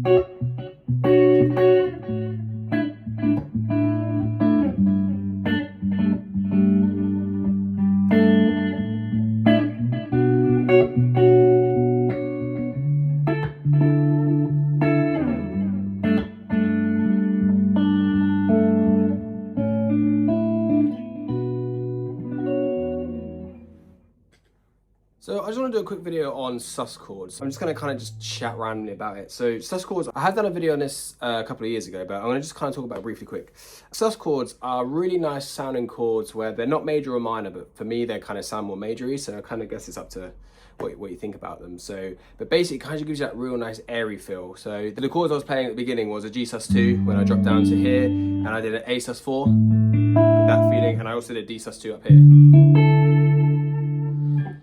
So I just want to do a quick video on SUS chords. I'm just going to kind of just chat randomly about it. So SUS chords, I have done a video on this a couple of years ago, but I'm going to just kind of talk about it briefly quick. SUS chords are really nice sounding chords where they're not major or minor, but for me, they kind of sound more majory. So I kind of guess it's up to what you think about them. So, but basically it kind of gives you that real nice airy feel. So the chords I was playing at the beginning was a G sus2 when I dropped down to here, and I did an A sus4, that feeling, and I also did D sus2 up here.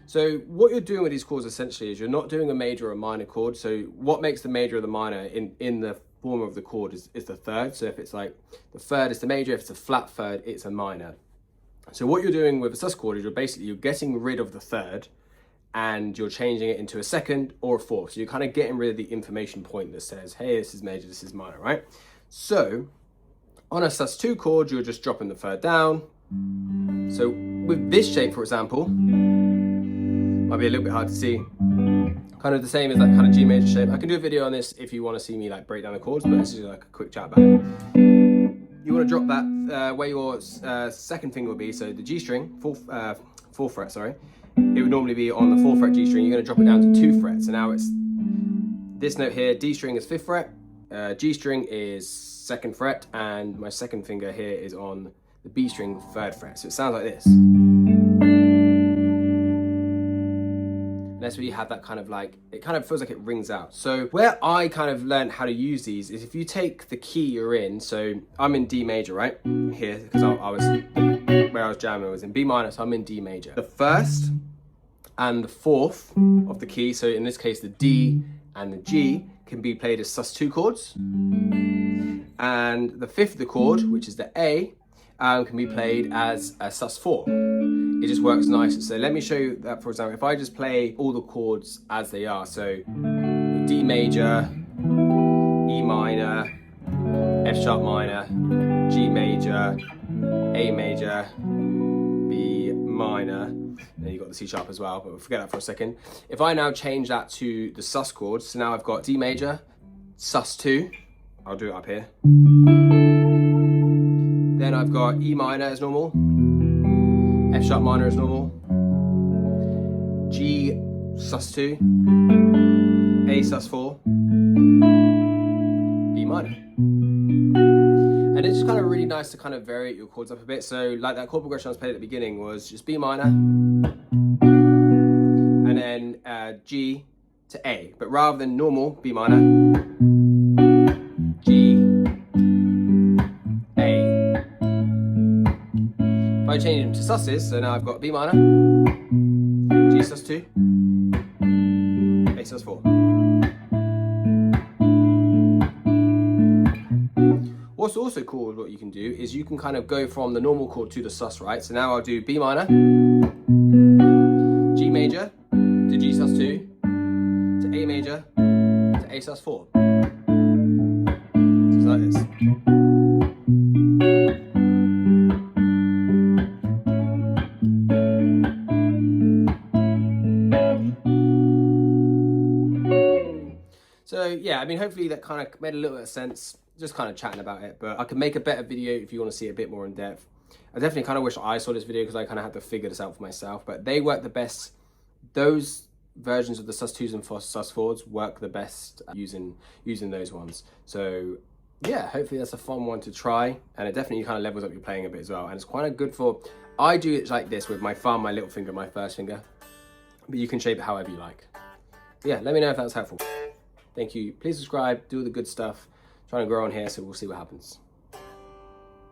So what you're doing with these chords essentially is you're not doing a major or a minor chord. So what makes the major or the minor in the form of the chord is the third. So if it's like the third is the major, if it's a flat third, it's a minor. So what you're doing with a sus chord is you're getting rid of the third and you're changing it into a second or a fourth. So you're kind of getting rid of the information point that says, hey, this is major, this is minor, right? So on a sus2 chord, you're just dropping the third down. So with this shape, for example, might be a little bit hard to see. Kind of the same as that kind of G major shape. I can do a video on this if you want to see me like break down the chords, but this is like a quick chat about it. You want to drop that where your second finger will be, so the G string, fourth fret, sorry. It would normally be on the 4th fret G string. You're going to drop it down to 2 frets. So now it's this note here, D string is 5th fret, G string is 2nd fret, and my second finger here is on the B string 3rd fret. So it sounds like this. That's where you have that kind of like, it kind of feels like it rings out. So where I kind of learned how to use these is if you take the key you're in, so I'm in D major, right? Here, because I was, where I was jamming was in B minor, so I'm in D major. The first and the fourth of the key, so in this case the D and the G, can be played as sus2 chords. And the fifth of the chord, which is the A, can be played as a sus4. It just works nicer. So let me show you that, for example, if I just play all the chords as they are, so D major, E minor, F sharp minor, G major, A major, B minor, and then you've got the C sharp as well, but we'll forget that for a second. If I now change that to the sus chords, so now I've got D major, sus2, I'll do it up here. Then I've got E minor as normal, F sharp minor as normal, G sus2, A sus4, B minor. And it's just kind of really nice to kind of vary your chords up a bit. So like that chord progression I was playing at the beginning was just B minor, and then G to A. But rather than normal B minor, G, A. If I change them to sus's, so now I've got B minor, G sus2, A sus4. What's also cool with what you can do is you can kind of go from the normal chord to the sus, right? So now I'll do B minor, G major to G sus2, to A major to A sus4. Just like this. So yeah, I mean, hopefully that kind of made a little bit of sense, just kind of chatting about it, but I can make a better video if you want to see a bit more in depth. I definitely kind of wish I saw this video because I kind of had to figure this out for myself, but they work the best. Those versions of the sus2s and sus4s work the best using those ones. So yeah, hopefully that's a fun one to try, and it definitely kind of levels up your playing a bit as well. And it's quite good for, I do it like this with my thumb, my little finger, my first finger, but you can shape it however you like. Yeah, let me know if that was helpful. Thank you. Please subscribe, do all the good stuff. Trying to grow on here, so we'll see what happens.